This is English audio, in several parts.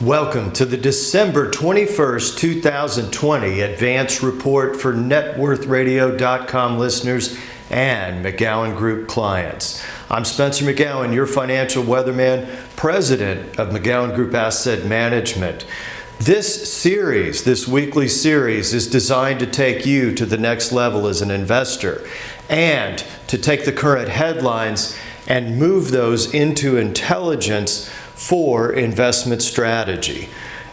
Welcome to the December 21st, 2020 Advance Report for NetWorthRadio.com listeners and McGowan Group clients. I'm Spencer McGowan, your financial weatherman, president of McGowan Group Asset Management. This weekly series, is designed to take you to the next level as an investor and to take the current headlines and move those into intelligence for investment strategy.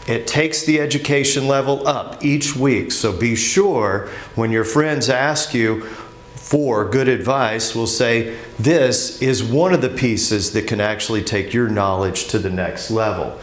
It takes the education level up each week, so be sure when your friends ask you for good advice, we'll say this is one of the pieces that can actually take your knowledge to the next level.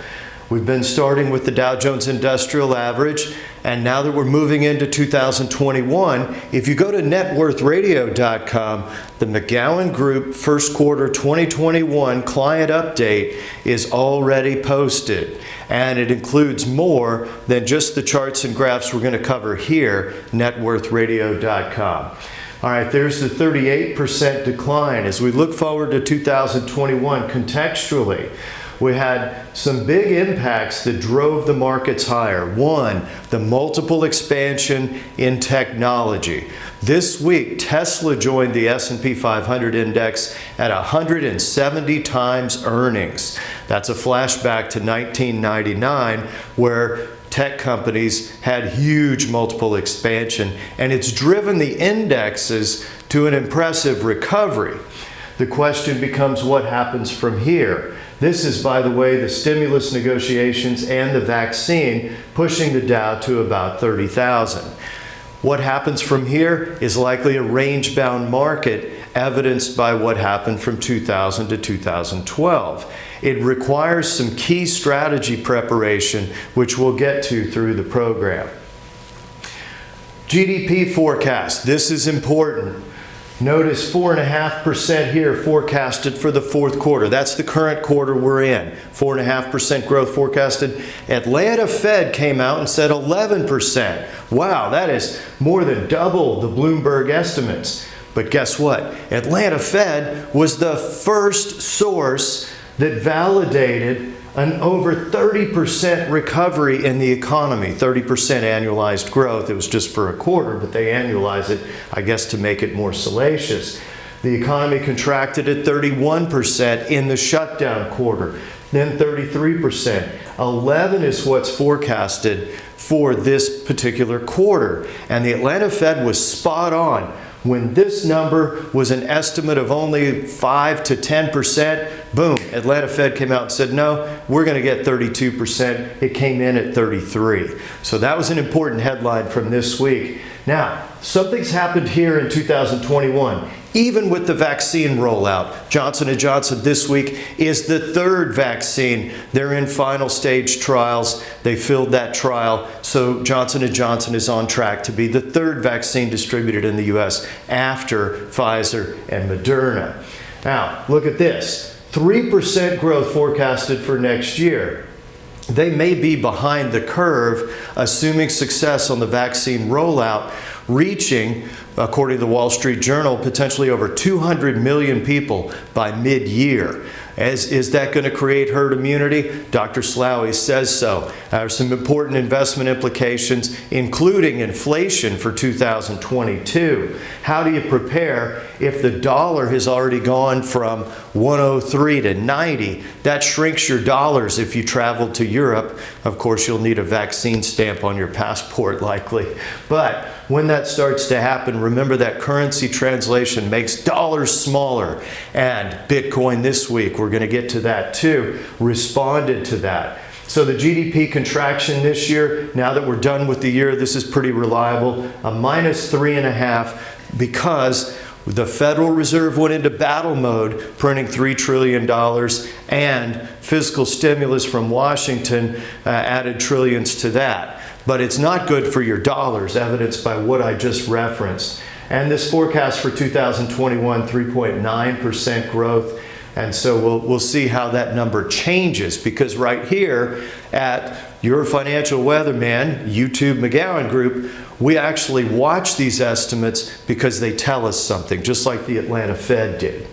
We've been starting with the Dow Jones Industrial Average, and now that we're moving into 2021, if you go to networthradio.com, the McGowan Group First Quarter 2021 Client Update is already posted. And it includes more than just the charts and graphs we're going to cover here, networthradio.com. All right, there's the 38% decline. As we look forward to 2021 contextually, we had some big impacts that drove the markets higher. One, the multiple expansion in technology. This week, Tesla joined the S&P 500 index at 170 times earnings. That's a flashback to 1999, where tech companies had huge multiple expansion, and it's driven the indexes to an impressive recovery. The question becomes, what happens from here? This is, by the way, the stimulus negotiations and the vaccine pushing the Dow to about 30,000. What happens from here is likely a range-bound market, evidenced by what happened from 2000 to 2012. It requires some key strategy preparation, which we'll get to through the program. GDP forecast. This is important. Notice 4.5% here forecasted for the fourth quarter. That's the current quarter we're in. 4.5% growth forecasted. Atlanta Fed came out and said 11%. Wow, that is more than double the Bloomberg estimates. But guess what? Atlanta Fed was the first source that validated an over 30% recovery in the economy, 30% annualized growth. It was just for a quarter, but they annualize it, I guess, to make it more salacious. The economy contracted at 31% in the shutdown quarter, then 33%. 11 is what's forecasted for this particular quarter. And the Atlanta Fed was spot on. When this number was an estimate of only 5 to 10%, boom, Atlanta Fed came out and said, no, we're going to get 32%. It came in at 33. So that was an important headline from this week. Now, something's happened here in 2021. Even with the vaccine rollout, Johnson & Johnson this week is the third vaccine. They're in final stage trials. They filled that trial. So Johnson & Johnson is on track to be the third vaccine distributed in the U.S. after Pfizer and Moderna. Now, look at this. 3% growth forecasted for next year. They may be behind the curve, assuming success on the vaccine rollout, reaching, according to the Wall Street Journal, potentially over 200 million people by mid-year. Is that going to create herd immunity? Dr. Slaoui says so. There are some important investment implications, including inflation for 2022. How do you prepare if the dollar has already gone from 103 to 90? That shrinks your dollars if you travel to Europe. Of course, you'll need a vaccine stamp on your passport, likely. But when that starts to happen, remember that currency translation makes dollars smaller. And Bitcoin this week, we're going to get to that too, responded to that. So the GDP contraction this year, now that we're done with the year, this is pretty reliable, a minus 3.5%, because the Federal Reserve went into battle mode, printing $3 trillion, and fiscal stimulus from Washington added trillions to that. But it's not good for your dollars, evidenced by what I just referenced. And this forecast for 2021, 3.9% growth. And so we'll see how that number changes, because right here at Your Financial Weatherman, YouTube McGowan Group, we actually watch these estimates because they tell us something, just like the Atlanta Fed did.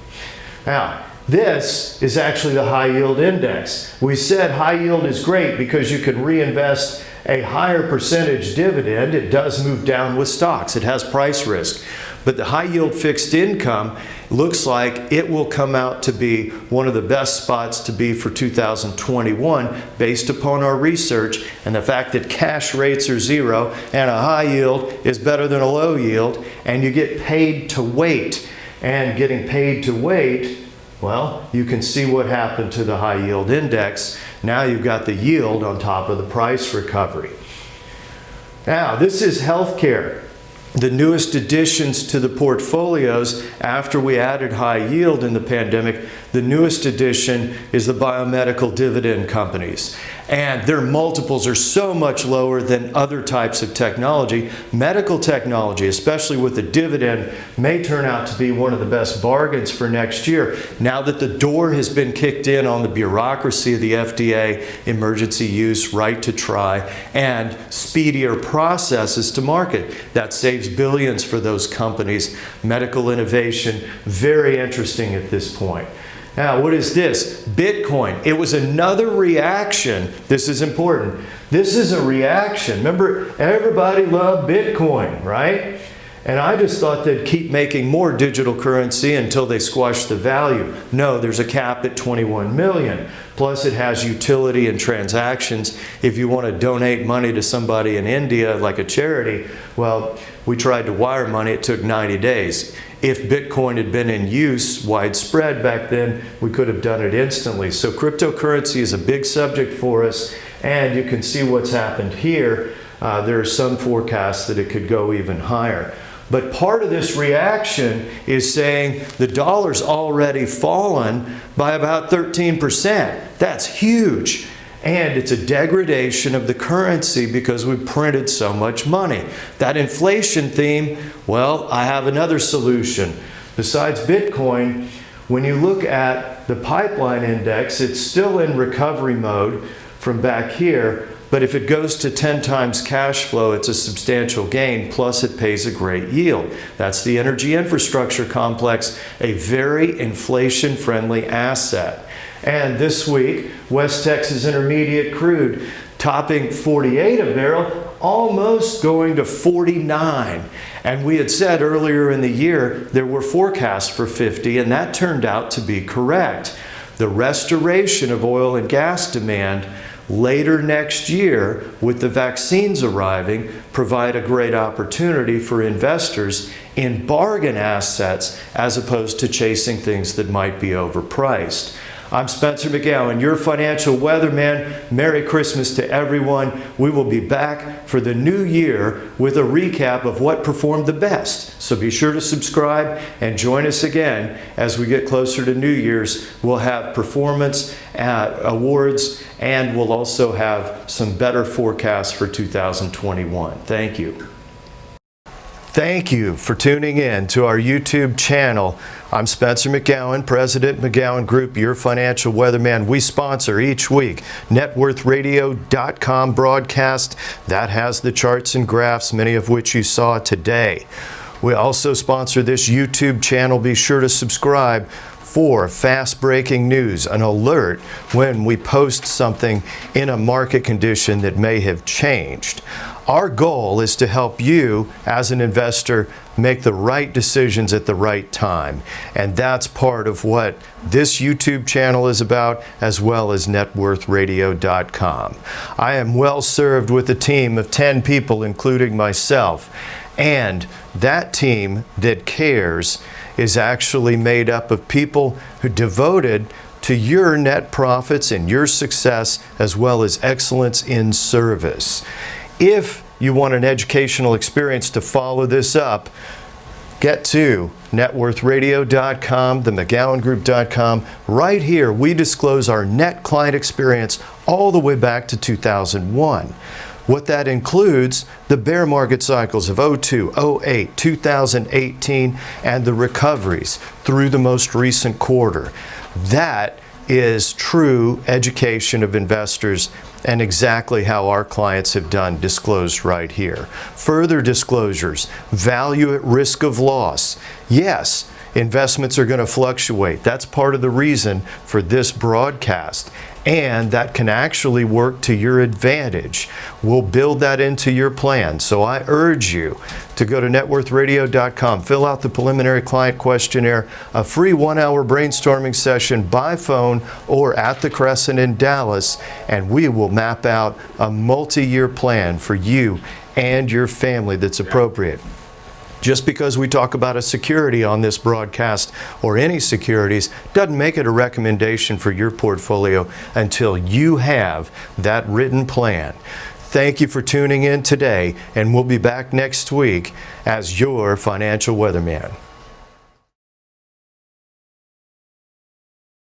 Now, this is actually the high yield index. We said high yield is great because you can reinvest a higher percentage dividend. It does move down with stocks. It has price risk. But the high yield fixed income looks like it will come out to be one of the best spots to be for 2021 based upon our research and the fact that cash rates are zero and a high yield is better than a low yield, and you get paid to wait. And getting paid to wait, well, you can see what happened to the high yield index. Now you've got the yield on top of the price recovery. Now, this is healthcare. The newest additions to the portfolios after we added high yield in the pandemic, the newest addition is the biomedical dividend companies. And their multiples are so much lower than other types of technology. Medical technology, especially with the dividend, may turn out to be one of the best bargains for next year. Now that the door has been kicked in on the bureaucracy of the FDA, emergency use, right to try, and speedier processes to market. That saves billions for those companies. Medical innovation, very interesting at this point. Now, what is this? Bitcoin. It was another reaction. This is important. This is a reaction. Remember, everybody loved Bitcoin, right? And I just thought they'd keep making more digital currency until they squash the value. No, there's a cap at 21 million. Plus, it has utility and transactions. If you want to donate money to somebody in India, like a charity, well, we tried to wire money. It took 90 days. If Bitcoin had been in use widespread back then, we could have done it instantly. So cryptocurrency is a big subject for us, and you can see what's happened here. There are some forecasts that it could go even higher. But part of this reaction is saying the dollar's already fallen by about 13%. That's huge. And it's a degradation of the currency because we printed so much money. That inflation theme, well, I have another solution. Besides Bitcoin, when you look at the pipeline index, it's still in recovery mode from back here. But if it goes to 10 times cash flow, it's a substantial gain, plus it pays a great yield. That's the energy infrastructure complex, a very inflation-friendly asset. And this week, West Texas Intermediate crude topping 48 a barrel, almost going to 49. And we had said earlier in the year there were forecasts for 50, and that turned out to be correct. The restoration of oil and gas demand later next year, with the vaccines arriving, provide a great opportunity for investors in bargain assets as opposed to chasing things that might be overpriced. I'm Spencer McGowan, your financial weatherman. Merry Christmas to everyone. We will be back for the new year with a recap of what performed the best. So be sure to subscribe and join us again as we get closer to New Year's. We'll have performance awards, and we'll also have some better forecasts for 2021. Thank you. Thank you for tuning in to our YouTube channel. I'm Spencer McGowan, President McGowan Group, your financial weatherman. We sponsor each week networthradio.com broadcast. That has the charts and graphs, many of which you saw today. We also sponsor this YouTube channel. Be sure to subscribe for fast breaking news, an alert when we post something in a market condition that may have changed. Our goal is to help you as an investor make the right decisions at the right time. And that's part of what this YouTube channel is about, as well as networthradio.com. I am well served with a team of 10 people, including myself. And that team that cares is actually made up of people who devoted to your net profits and your success, as well as excellence in service. If you want an educational experience to follow this up, get to networthradio.com, themcgowangroup.com. Right here, we disclose our net client experience all the way back to 2001. What that includes, the bear market cycles of 02, 08, 2018, and the recoveries through the most recent quarter. That is true education of investors and exactly how our clients have done, disclosed right here. Further disclosures, value at risk of loss. Yes, Investments are going to fluctuate. That's part of the reason for this broadcast. And that can actually work to your advantage. We'll build that into your plan. So I urge you to go to networthradio.com, fill out the preliminary client questionnaire, a free 1-hour brainstorming session by phone or at the Crescent in Dallas, and we will map out a multi-year plan for you and your family that's appropriate. Just because we talk about a security on this broadcast or any securities doesn't make it a recommendation for your portfolio until you have that written plan. Thank you for tuning in today, and we'll be back next week as your financial weatherman.